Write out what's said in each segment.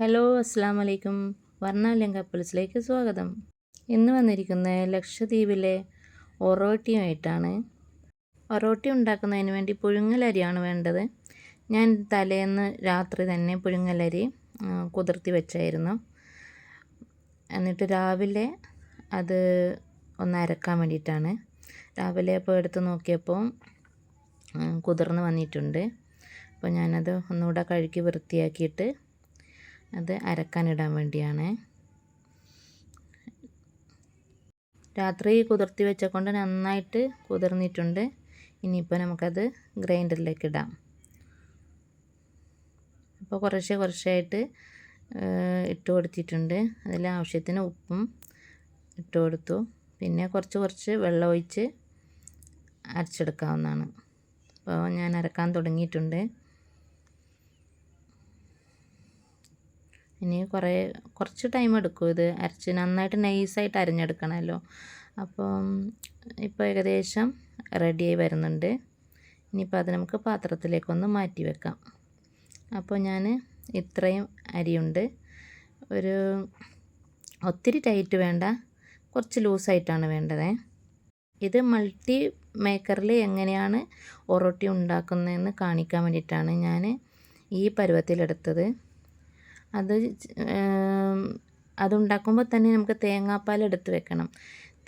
Hello അസ്സാം വലൈക്കും. വർണ്ണാലയം കപ്പിൾസിലേക്ക് സ്വാഗതം. ഇന്ന് വന്നിരിക്കുന്നത് ലക്ഷദ്വീപിലെ ഒറോട്ടിയുമായിട്ടാണ്. ഒറോട്ടി ഉണ്ടാക്കുന്നതിന് വേണ്ടി പുഴുങ്ങലരിയാണ് വേണ്ടത്. ഞാൻ തലേന്ന് രാത്രി തന്നെ പുഴുങ്ങലരി കുതിർത്തി വെച്ചായിരുന്നു. എന്നിട്ട് രാവിലെ അത് ഒന്ന് അരക്കാൻ വേണ്ടിയിട്ടാണ്. രാവിലെ അപ്പോൾ എടുത്ത് നോക്കിയപ്പോൾ കുതിർന്ന് വന്നിട്ടുണ്ട്. അപ്പോൾ ഞാനത് ഒന്നുകൂടെ കഴുകി വൃത്തിയാക്കിയിട്ട് അത് അരക്കാനിടാൻ വേണ്ടിയാണ്. രാത്രി കുതിർത്തി വെച്ച കൊണ്ട് നന്നായിട്ട് കുതിർന്നിട്ടുണ്ട്. ഇനിയിപ്പോൾ നമുക്കത് ഗ്രൈൻഡറിലേക്ക് ഇടാം. അപ്പോൾ കുറച്ചായിട്ട് ഇട്ട് കൊടുത്തിട്ടുണ്ട്. അതിൽ ആവശ്യത്തിന് ഉപ്പും ഇട്ട് കൊടുത്തു. പിന്നെ കുറച്ച് വെള്ളം ഒഴിച്ച് അരച്ചെടുക്കാവുന്നതാണ്. അപ്പോൾ ഞാൻ അരക്കാൻ തുടങ്ങിയിട്ടുണ്ട്. ഇനി കുറച്ച് ടൈം എടുക്കും ഇത് അരച്ച് നന്നായിട്ട് നൈസായിട്ട് അരിഞ്ഞെടുക്കണമല്ലോ. അപ്പം ഇപ്പോൾ ഏകദേശം റെഡിയായി വരുന്നുണ്ട്. ഇനിയിപ്പോൾ അത് നമുക്ക് പാത്രത്തിലേക്കൊന്ന് മാറ്റി വെക്കാം. അപ്പോൾ ഞാൻ ഇത്രയും അരിയുണ്ട്. ഒത്തിരി ടൈറ്റ് വേണ്ട, കുറച്ച് ലൂസായിട്ടാണ് വേണ്ടത്. ഇത് മൾട്ടി മേക്കറിൽ എങ്ങനെയാണ് ഒറോട്ടി ഉണ്ടാക്കുന്നതെന്ന് കാണിക്കാൻ വേണ്ടിയിട്ടാണ് ഞാൻ ഈ പരുവത്തിലെടുത്തത്. അതുണ്ടാക്കുമ്പോൾ തന്നെ നമുക്ക് തേങ്ങാപ്പാൽ എടുത്ത് വെക്കണം.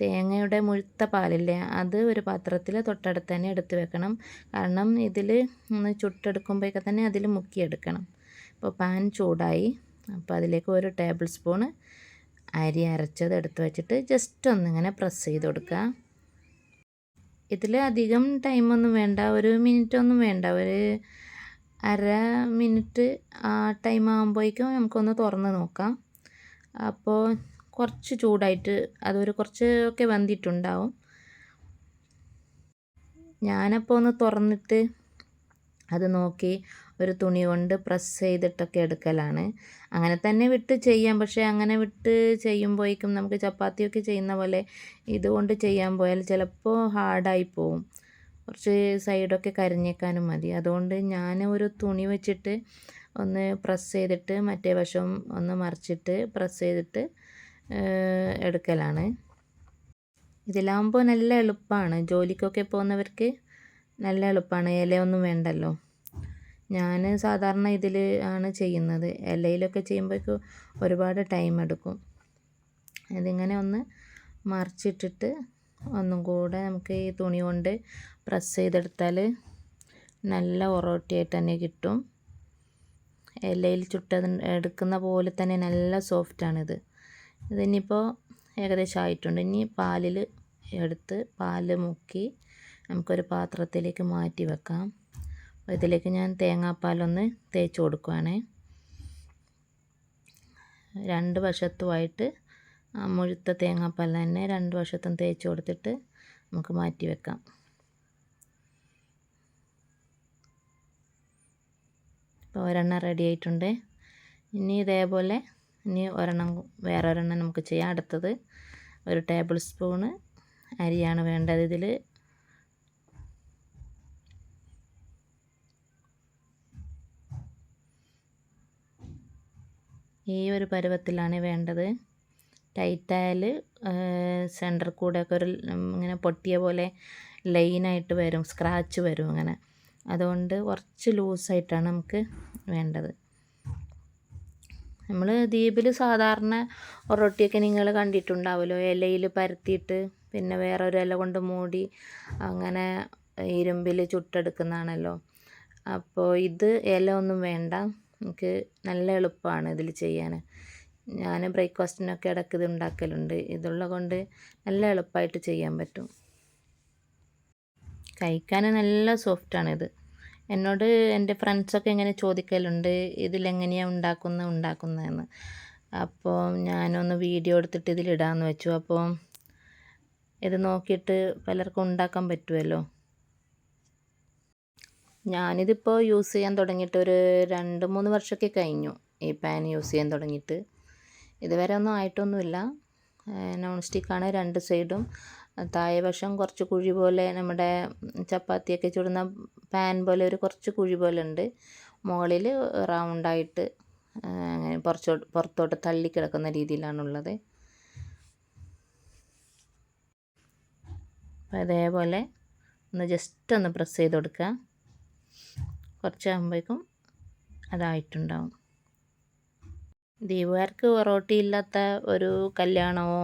തേങ്ങയുടെ മുഴുത്ത പാലില്ലേ, അത് ഒരു പാത്രത്തിൽ തൊട്ടടുത്ത് തന്നെ എടുത്ത് വെക്കണം. കാരണം ഇതിൽ ഒന്ന് ചുട്ടെടുക്കുമ്പോഴൊക്കെ തന്നെ അതിൽ മുക്കിയെടുക്കണം. ഇപ്പോൾ പാൻ ചൂടായി. അപ്പോൾ അതിലേക്ക് 1 ടേബിൾ സ്പൂണ് അരി അരച്ചത് എടുത്ത് വെച്ചിട്ട് ജസ്റ്റ് ഒന്നിങ്ങനെ പ്രസ് ചെയ്ത് കൊടുക്കുക. ഇതിൽ അധികം ടൈമൊന്നും വേണ്ട, 1 മിനിറ്റ് ഒന്നും വേണ്ട. ഒരു അര മിനിറ്റ് ആ ടൈം ആകുമ്പോഴേക്കും നമുക്കൊന്ന് തുറന്ന് നോക്കാം. അപ്പോൾ കുറച്ച് ചൂടായിട്ട് കുറച്ചൊക്കെ വെന്തിട്ടുണ്ടാവും. ഞാനപ്പോൾ ഒന്ന് തുറന്നിട്ട് അത് നോക്കി ഒരു തുണി കൊണ്ട് പ്രസ് ചെയ്തിട്ടൊക്കെ എടുക്കലാണ്. അങ്ങനെ തന്നെ വിട്ട് ചെയ്യാം. പക്ഷേ അങ്ങനെ വിട്ട് ചെയ്യുമ്പോഴേക്കും നമുക്ക് ചപ്പാത്തിയൊക്കെ ചെയ്യുന്ന പോലെ ഇതുകൊണ്ട് ചെയ്യാൻ പോയാൽ ചിലപ്പോൾ ഹാർഡായി പോവും. കുറച്ച് സൈഡൊക്കെ കരിഞ്ഞേക്കാനും മതി. അതുകൊണ്ട് ഞാൻ ഒരു തുണി വെച്ചിട്ട് ഒന്ന് പ്രസ് ചെയ്തിട്ട് മറ്റേ വശം ഒന്ന് മറിച്ചിട്ട് പ്രസ് ചെയ്തിട്ട് എടുക്കലാണ്. ഇതിലാകുമ്പോൾ നല്ല എളുപ്പമാണ്. ജോലിക്കൊക്കെ പോകുന്നവർക്ക് നല്ല എളുപ്പമാണ്. ഇലയൊന്നും വേണ്ടല്ലോ. ഞാൻ സാധാരണ ഇതിൽ ആണ് ചെയ്യുന്നത്. ഇലയിലൊക്കെ ചെയ്യുമ്പോഴേക്കും ഒരുപാട് ടൈം എടുക്കും. ഇതിങ്ങനെ ഒന്ന് മറിച്ചിട്ടിട്ട് ഒന്നും കൂടെ നമുക്ക് ഈ തുണി കൊണ്ട് പ്രസ് ചെയ്തെടുത്താൽ നല്ല ഒറോട്ടിയായിട്ട് തന്നെ കിട്ടും. ഇലയിൽ എടുക്കുന്ന പോലെ തന്നെ നല്ല സോഫ്റ്റാണിത്. ഇതിനിപ്പോൾ ഏകദേശം ആയിട്ടുണ്ട്. ഇനി പാല് മുക്കി നമുക്കൊരു പാത്രത്തിലേക്ക് മാറ്റി വെക്കാം. ഇതിലേക്ക് ഞാൻ തേങ്ങാപ്പാലൊന്ന് തേച്ച് കൊടുക്കുകയാണ്. 2 വശത്തുമായിട്ട് മുഴുത്ത തേങ്ങാപ്പാൽ തന്നെ 2 വശത്തും തേച്ച് കൊടുത്തിട്ട് നമുക്ക് മാറ്റി വെക്കാം. ഇപ്പോൾ ഒരെണ്ണം റെഡി ആയിട്ടുണ്ട്. ഇനി ഇതേപോലെ വേറെ ഒരെണ്ണം നമുക്ക് ചെയ്യാം. അടുത്തത് 1 ടേബിൾ സ്പൂണ് അരിയാണ് വേണ്ടത്. ഇതിൽ ഈ ഒരു പരുവത്തിലാണ് വേണ്ടത്. ടൈറ്റായാൽ സെൻറ്റർ കൂടെയൊക്കെ ഇങ്ങനെ പൊട്ടിയ പോലെ ലൈനായിട്ട് വരും, സ്ക്രാച്ച് വരും അങ്ങനെ. അതുകൊണ്ട് കുറച്ച് ലൂസായിട്ടാണ് നമുക്ക് വേണ്ടത്. നമ്മൾ ദ്വീപിൽ സാധാരണ ഒറോട്ടിയൊക്കെ നിങ്ങൾ കണ്ടിട്ടുണ്ടാവുമല്ലോ. ഇലയിൽ പരത്തിയിട്ട് പിന്നെ വേറൊരു ഇല കൊണ്ട് മൂടി അങ്ങനെ ഇരുമ്പിൽ ചുട്ടെടുക്കുന്നതാണല്ലോ. അപ്പോൾ ഇത് ഇല ഒന്നും വേണ്ട. നമുക്ക് നല്ല എളുപ്പമാണ് ഇതിൽ ചെയ്യാൻ. ഞാൻ ബ്രേക്ക്ഫാസ്റ്റിനൊക്കെ ഇടയ്ക്ക് ഇത് ഉണ്ടാക്കലുണ്ട്. ഇതുള്ളത് കൊണ്ട് നല്ല എളുപ്പമായിട്ട് ചെയ്യാൻ പറ്റും. കഴിക്കാൻ നല്ല സോഫ്റ്റാണിത്. എന്നോട് എൻ്റെ ഫ്രണ്ട്സൊക്കെ ഇങ്ങനെ ചോദിക്കലുണ്ട് ഇതിലെങ്ങനെയാണ് ഉണ്ടാക്കുന്നതെന്ന്. അപ്പോൾ ഞാനൊന്ന് വീഡിയോ എടുത്തിട്ട് ഇതിലിടാമെന്ന് വെച്ചു. അപ്പോൾ ഇത് നോക്കിയിട്ട് പലർക്കും ഉണ്ടാക്കാൻ പറ്റുമല്ലോ. ഞാനിതിപ്പോൾ യൂസ് ചെയ്യാൻ തുടങ്ങിയിട്ട് ഒരു 2-3 വർഷമൊക്കെ കഴിഞ്ഞു ഈ പാൻ യൂസ് ചെയ്യാൻ തുടങ്ങിയിട്ട്. ഇതുവരെ ഒന്നും ആയിട്ടൊന്നുമില്ല. നോൺ സ്റ്റിക്കാണ് 2 സൈഡും. താഴെ വശം കുറച്ച് കുഴി പോലെ നമ്മുടെ ചപ്പാത്തിയൊക്കെ ചുടുന്ന പാൻ പോലെ കുറച്ച് കുഴി പോലെ ഉണ്ട്. മുകളിൽ റൗണ്ടായിട്ട് അങ്ങനെ പുറത്തോട്ട് തള്ളിക്കിടക്കുന്ന രീതിയിലാണുള്ളത്. അപ്പോൾ അതേപോലെ ഒന്ന് ജസ്റ്റ് ഒന്ന് പ്രസ് ചെയ്ത് കൊടുക്കുക. കുറച്ചാകുമ്പോഴേക്കും അതായിട്ടുണ്ടാവും. ദ്വീപുകാർക്ക് ഒറോട്ടി ഇല്ലാത്ത ഒരു കല്യാണമോ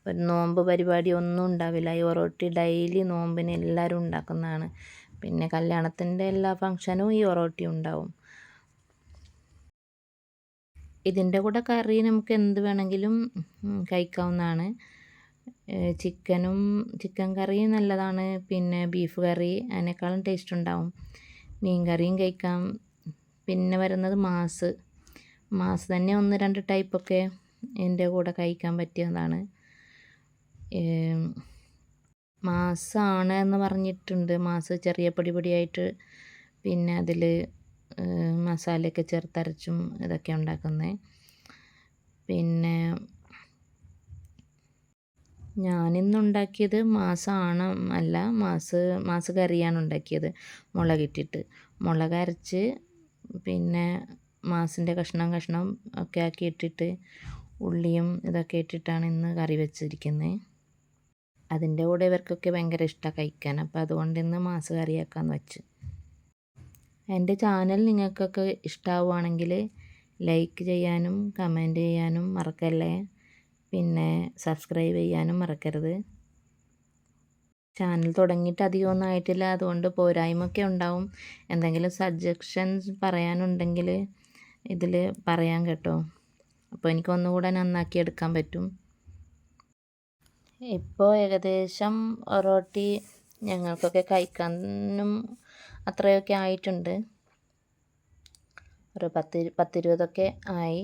ഒരു നോമ്പ് പരിപാടിയോ ഒന്നും ഉണ്ടാവില്ല. ഈ ഒറോട്ടി ഡെയിലി നോമ്പിന് എല്ലാവരും ഉണ്ടാക്കുന്നതാണ്. പിന്നെ കല്യാണത്തിൻ്റെ എല്ലാ ഫങ്ഷനും ഈ ഒറോട്ടി ഉണ്ടാവും. ഇതിൻ്റെ കൂടെ കറി നമുക്ക് എന്ത് വേണമെങ്കിലും കഴിക്കാവുന്നതാണ്. ചിക്കൻ കറി നല്ലതാണ്. പിന്നെ ബീഫ് കറി അതിനേക്കാളും ടേസ്റ്റ് ഉണ്ടാവും. മീൻ കറിയും കഴിക്കാം. പിന്നെ വരുന്നത് മാസ് തന്നെ 1-2 ടൈപ്പൊക്കെ ഇതിൻ്റെ കൂടെ കഴിക്കാൻ പറ്റിയതാണ്. മാസാണ് എന്ന് പറഞ്ഞിട്ടുണ്ട്. മാസ് ചെറിയ പൊടിയായിട്ട് പിന്നെ അതിൽ മസാലയൊക്കെ ചേർത്തരച്ചും ഇതൊക്കെ ഉണ്ടാക്കുന്നത്. പിന്നെ ഞാനിന്നുണ്ടാക്കിയത് മാസാണ് അല്ല മാസ് കറിയാണ് ഉണ്ടാക്കിയത്. മുളകിട്ടിട്ട് മുളകരച്ച് പിന്നെ മാസിൻ്റെ കഷ്ണം ഒക്കെ ആക്കി ഇട്ടിട്ട് ഉള്ളിയും ഇതൊക്കെ ഇട്ടിട്ടാണ് ഇന്ന് കറി വെച്ചിരിക്കുന്നത്. അതിൻ്റെ കൂടെ ഇവർക്കൊക്കെ ഭയങ്കര ഇഷ്ടമാണ് കഴിക്കാൻ. അപ്പോൾ അതുകൊണ്ട് ഇന്ന് മാസ് കറിയാക്കാമെന്ന് വെച്ച്. എൻ്റെ ചാനൽ നിങ്ങൾക്കൊക്കെ ഇഷ്ടമാവുകയാണെങ്കിൽ ലൈക്ക് ചെയ്യാനും കമൻറ്റ് ചെയ്യാനും മറക്കല്ലേ. പിന്നെ സബ്സ്ക്രൈബ് ചെയ്യാനും മറക്കരുത്. ചാനൽ തുടങ്ങിയിട്ട് അധികമൊന്നും ആയിട്ടില്ല. അതുകൊണ്ട് പോരായ്മയൊക്കെ ഉണ്ടാവും. എന്തെങ്കിലും സജഷൻസ് പറയാനുണ്ടെങ്കിൽ ഇതിൽ പറയാം കേട്ടോ. അപ്പോൾ എനിക്ക് ഒന്നുകൂടെ നന്നാക്കി എടുക്കാൻ പറ്റും. ഇപ്പോൾ ഏകദേശം ഒറോട്ടി ഞങ്ങൾക്കൊക്കെ കഴിക്കാനും അത്രയൊക്കെ ആയിട്ടുണ്ട്. ഒരു 10-20 ആയി.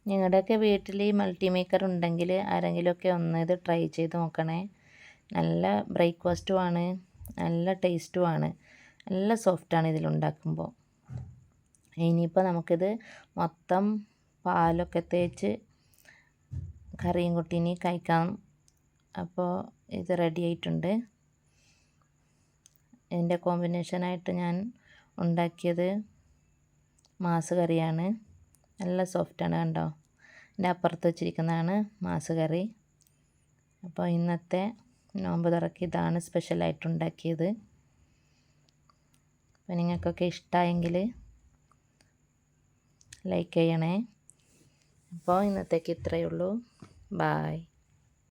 നിങ്ങളുടെയൊക്കെ വീട്ടിൽ ഈ മൾട്ടിമേക്കർ ഉണ്ടെങ്കിൽ ആരെങ്കിലുമൊക്കെ ഒന്ന് ഇത് ട്രൈ ചെയ്ത് നോക്കണേ. നല്ല ബ്രേക്ക്ഫാസ്റ്റുമാണ്, നല്ല ടേസ്റ്റുമാണ്, നല്ല സോഫ്റ്റാണ് ഇതിലുണ്ടാക്കുമ്പോൾ. ഇനിയിപ്പോൾ നമുക്കിത് മൊത്തം പാലൊക്കെ തേച്ച് കറിയും കൂട്ടി കഴിക്കാം. അപ്പോൾ ഇത് റെഡി ആയിട്ടുണ്ട്. ഇതിൻ്റെ കോമ്പിനേഷനായിട്ട് ഞാൻ ഉണ്ടാക്കിയത് മാസ് കറിയാണ്. നല്ല സോഫ്റ്റാണ് കണ്ടോ. എൻ്റെ അപ്പുറത്ത് വെച്ചിരിക്കുന്നതാണ് മാസ് കറി. അപ്പോൾ ഇന്നത്തെ നോമ്പ് തുറക്ക് ഇതാണ് സ്പെഷ്യലായിട്ട് ഉണ്ടാക്കിയത്. അപ്പോൾ നിങ്ങൾക്കൊക്കെ ഇഷ്ടമായെങ്കിൽ ലൈക്ക് ചെയ്യണേ. അപ്പോൾ ഇന്നത്തേക്ക് ഇത്രയേ ഉള്ളൂ. ബായ്.